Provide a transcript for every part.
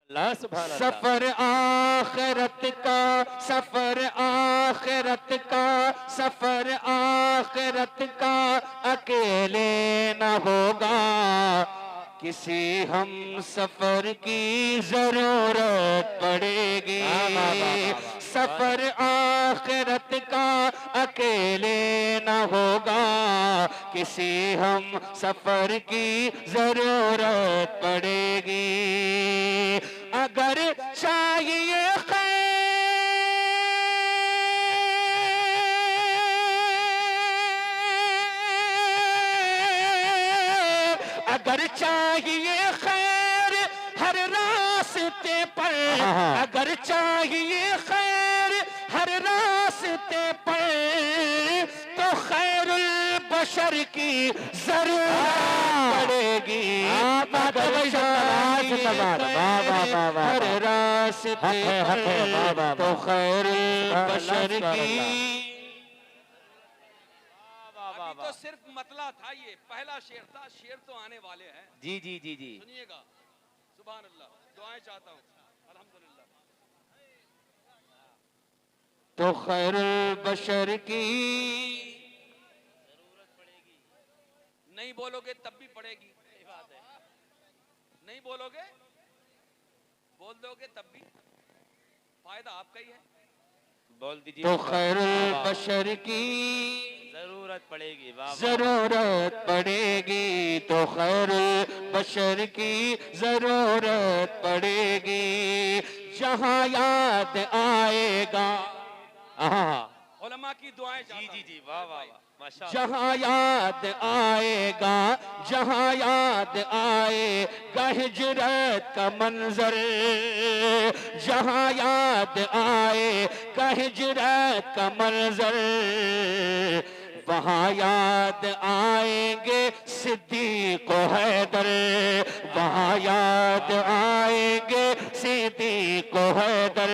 अल्लाह सुभान अल्लाह। सफर आखिरत का, सफर आखिरत का, सफर आखिरत का अकेले न होगा, किसी हम सफर की जरूरत पड़ेगी। सफर आखिरत का अकेले न होगा, किसी हम सफर की जरूरत पड़ेगी। अगर चाहिए अगर चाहिए खैर हर रास्ते पर, अगर चाहिए खैर हर रास्ते पर, तो खैरुल बशर की जरूरत पड़ेगी। हर रास्ते पर तो खैरुल बशर की। अभी तो सिर्फ मतला था, ये पहला शेर था, शेर तो आने वाले हैं। जी जी जी जी सुनिएगा। सुभान अल्लाह। दुआएं चाहता हूँ। अल्हम्दुलिल्लाह। तो खैरुल बशर की जरूरत पड़ेगी। नहीं बोलोगे तब भी पड़ेगी। सही बात है। नहीं बोलोगे, बोल दोगे तब भी फायदा आपका ही है। बोल दीजिए। तो खैरुल बशर की जरूरत पड़ेगी। जरूरत पड़ेगी, तो खैरुल बशर की जरूरत पड़ेगी। जहाँ याद आएगा, उलमा की दुआएं जी जी जी वाह वाह वाह माशा। जहाँ याद आएगा, जहाँ याद आएगा हिजरत का मंजर, जहाँ याद आएगा हिजरत का मंजर, वहाँ याद आएंगे सिद्दीक़ व हैदर, वहाँ याद आएंगे सिद्दीक़ व हैदर।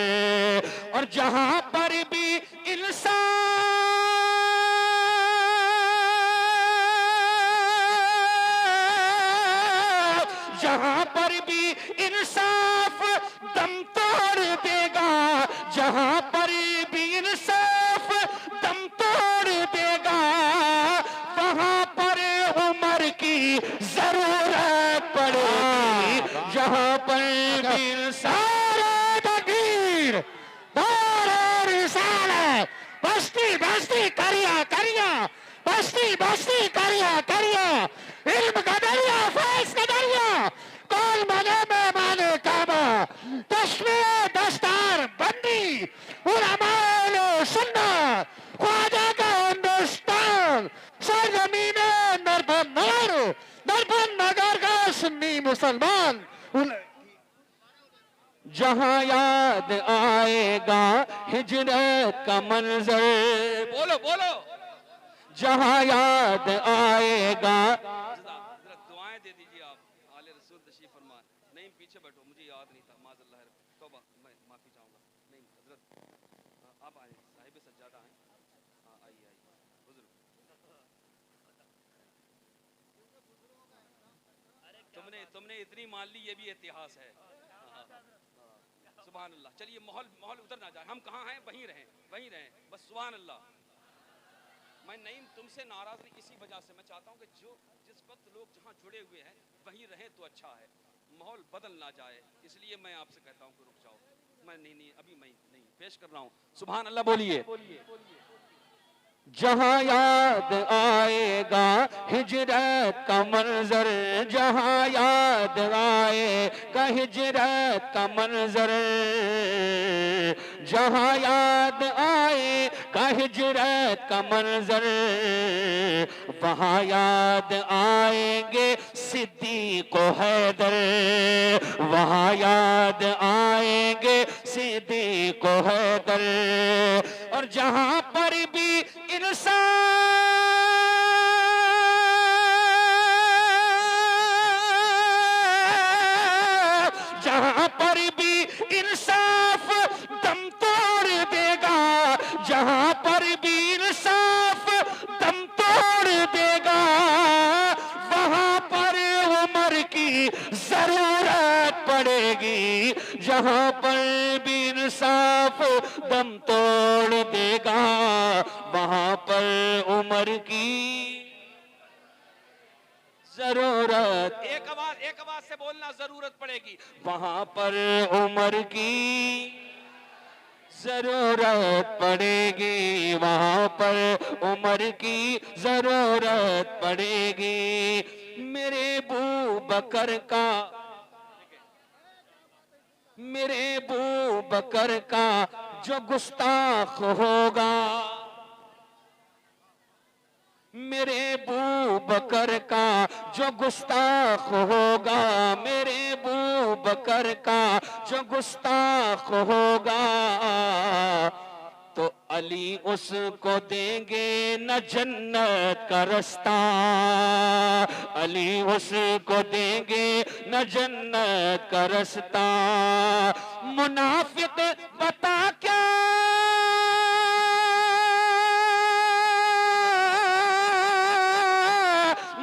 और जहाँ पर भी इंसान, जहाँ पर भी इंसाफ दम तोड़ देगा, जहाँ पर भी इंसाफ दम तोड़ देगा, वहाँ पर उमर की जरूरत पड़ेगी। जहाँ पर भी इंसाफ तकबीर दार रिसालत, बस्ती बस्ती करिया करिया, बस्ती बस्ती करिया करिया, इल्म का दरिया फैज का दरिया, कौन मने में माने काबा, तस्वीर दस्तार बंदी उलमाए सुन्ना, ख्वाजा का हिंदुस्तान, सरजमीने नरपन नगर, नरपन नगर का सुन्नी मुसलमान। जहाँ याद आएगा हिजरत का मंजर, बोलो बोलो। जहाँ याद आएगा। दुआएं दे दीजिए आप। आले रसूल तशरीफ फरमा। नहीं पीछे बैठो, मुझे याद नहीं था। माज़अल्लाह तौबा, मैं माफी चाहूंगा। नहीं हजरत आप आए, साहिब सज्जादा आए। हाँ आइए आइए बुजुर्ग। तुमने तुमने इतनी मान ली, ये भी इतिहास है। सुभान अल्लाह। चलिए माहौल माहौल उतर ना जाए, हम कहाँ हैं वहीं रहें, वहीं रहें बस। सुभान अल्लाह। मैं नहीं तुमसे नाराज नहीं, इसी वजह से मैं चाहता हूँ कि जो जिस वक्त लोग जहाँ जुड़े हुए हैं वहीं रहें तो अच्छा है, माहौल बदल ना जाए। इसलिए मैं आपसे कहता हूँ कि रुक जाओ। मैं नहीं अभी मैं नहीं पेश कर रहा हूँ। सुभान अल्लाह बोलिए। जहाँ याद आएगा हिजरत का मंजर, जहाँ याद आएगा हिजरत का मंजर, जहाँ याद आएगा हिजरत का मंजर, वहाँ याद आएंगे सिद्दीक़ व हैदर, वहाँ याद आएंगे सिद्दीक़ व हैदर। और जहाँ पर भी इंसान, जहाँ पर भी इंसाफ दम तोड़ देगा, जहाँ पर भी इंसाफ दम तोड़ देगा, वहाँ पर उमर की जरूरत पड़ेगी। जहां पर भी इंसाफ दम तोड़ देगा, वहां पर उम्र की जरूरत, एक आवाज से बोलना, जरूरत पड़ेगी। वहां पर उम्र की जरूरत पड़ेगी, वहां पर उम्र की जरूरत पड़ेगी। मेरे बू बकर का, मेरे बू बकर का जो गुस्ताख होगा, मेरे बू बकर का जो गुस्ताख होगा, मेरे बू बकर का जो गुस्ताख होगा, तो अली उसको देंगे न जन्नत का रास्ता, अली उसको देंगे न जन्नत का रास्ता। मुनाफिक बता क्या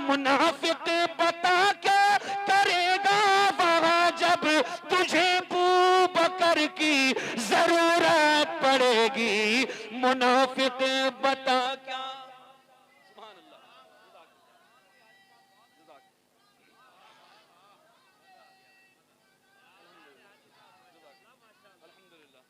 मुनाफिक बता क्या करेगा वहां जब तुझे बू बकर की जरूरत पड़ेगी। मुनाफिक बता क्या, सुभान अल्लाह, अल्हम्दुलिल्लाह।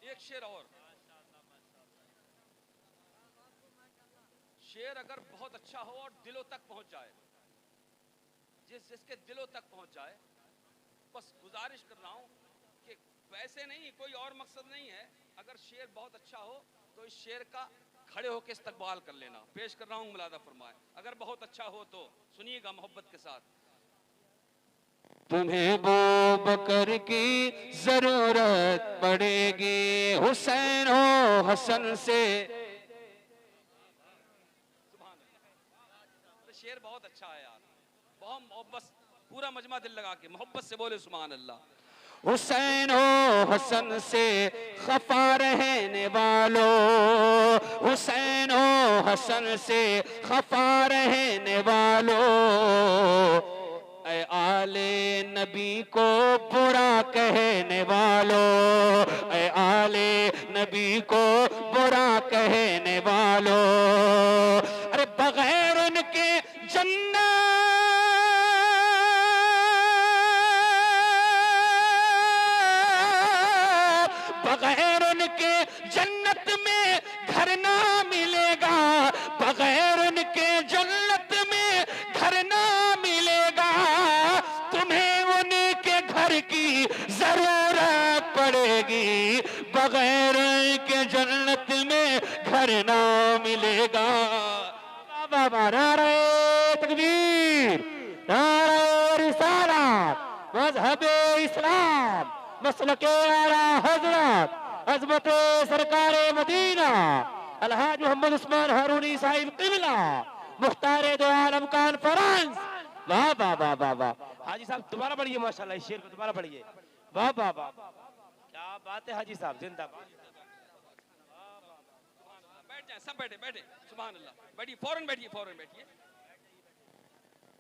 एक शेर और, शेर अगर बहुत अच्छा हो और दिलों तक पहुंच जाए, जिसके दिलों तक पहुंच जाए, बस गुजारिश कर रहा हूं कि पैसे नहीं, कोई और मकसद नहीं है। अगर शेर बहुत अच्छा हो तो इस शेर का खड़े होकर इस्तकबाल कर लेना। पेश कर रहा हूं, मुलादा फरमाए। अगर बहुत अच्छा हो तो सुनिएगा मोहब्बत के साथ। तुम्हें बू बकर की जरूरत पड़ेगी, हुसैन हो हसन से। तो शेर बहुत अच्छा है यार, बहुत मोहब्बत, पूरा मजमा दिल लगा के मोहब्बत से बोले सुभान अल्लाह। हुसैन हो हसन से खफा रहने वालों, हुसैन हो हसन से खफा रहने वालों, ऐ आले नबी को बुरा कहने वालों, ऐ आले नबी को बुरा कहने वालों। अरे बगैर उनके जन्नत, बगैर उनके जन्नत में घर ना मिलेगा, बगैर उनके जन्नत में घर ना मिलेगा। तुम्हें उनके घर की जरूरत पड़ेगी, बगैर उनके जन्नत में घर ना मिलेगा। बाबा नारे तकबीर, नारे रिसालत, मज़हबे इस्लाम, मसलके आला हजरत, अज़मत सरकार मदीना अलहाज मोहम्मद उस्मान हारूनी साहिब क़िबला, मुख्तार दो आलम कॉन्फ्रेंस। वाह वाह वाह वाह वाह। हाजी साहब दोबारा पढ़िए, माशाल्लाह इस शेर को दोबारा पढ़िए। वाह वाह वाह, क्या बात है हाजी साहब, जिंदाबाद। बैठ जाए, सब बैठे बैठे, सुभान अल्लाह। बैठिए, फौरन बैठिए, फौरन बैठिए।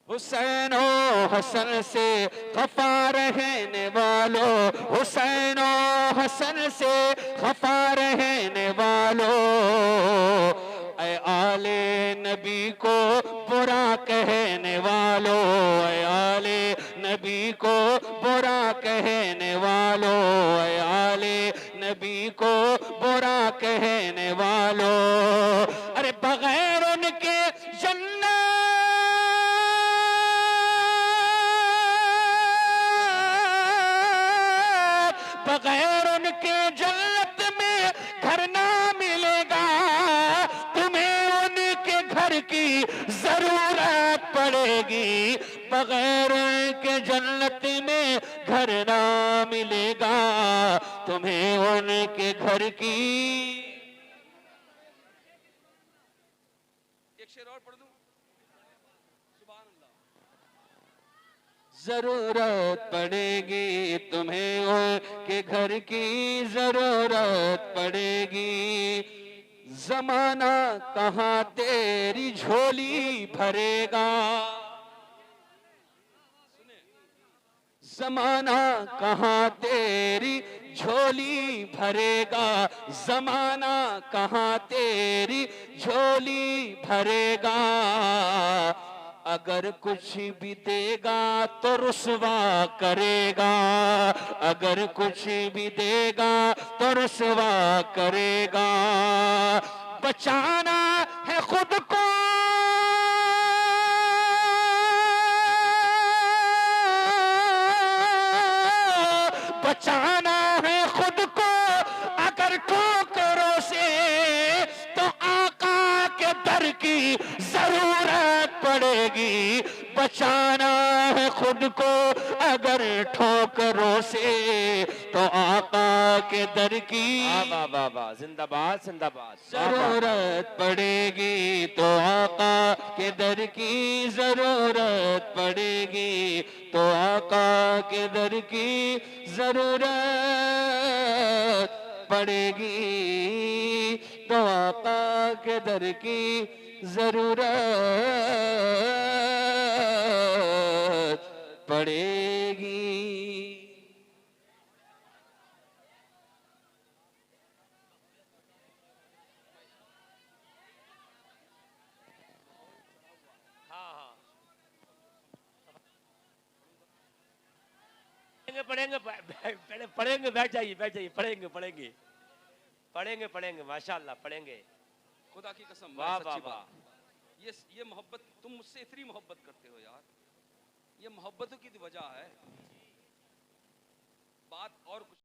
हुसैन हो हसन से खफा रहने वालों, हुसैन हो हसन से खफा रहने वालों, ऐ आले नबी को बुरा कहने वालों, ऐ आले नबी को बुरा कहने वालों, ऐ आले नबी को बुरा कहने वालों। अरे बगैर उनके जन्नत, बगैर उनके जन्नत में घर ना मिलेगा। तुम्हें उनके घर की जरूरत पड़ेगी, बगैर उनके जन्नत में घर ना मिलेगा। तुम्हें उनके घर की, एक शेर और पढ़ दूं, सुभान अल्लाह। जरूरत पड़ेगी तुम्हें, उनके घर की जरूरत पड़ेगी। जमाना कहाँ तेरी झोली भरेगा, जमाना कहाँ तेरी झोली भरेगा, जमाना कहाँ तेरी झोली भरेगा। अगर कुछ भी देगा तो रुसवा करेगा, अगर कुछ भी देगा तो रुसवा करेगा। बचाना है खुद को, बचाना है खुद को, अगर ठोकरों से तो आका के दर की जरूरत पड़ेगी। बचाना है खुद को अगर ठोकरों से तो आका के दर की वाह वाह वाह, जिंदाबाद जिंदाबाद। जरूरत पड़ेगी, तो आका के दर की जरूरत पड़ेगी, तो आका के दर की जरूरत पड़ेगी, तो आका के दर की जरूरत पड़ेगी। पढ़ेंगे पहले पढ़ेंगे, बैठ जाइए बैठ जाइए, पढ़ेंगे पढ़ेंगे पढ़ेंगे पढ़ेंगे, माशाल्लाह पढ़ेंगे। खुदा की कसम, वाह सच्ची वाह बात। वाह। ये मोहब्बत, तुम मुझसे इतनी मोहब्बत करते हो यार, ये मोहब्बतों की वजह है, बात और कुछ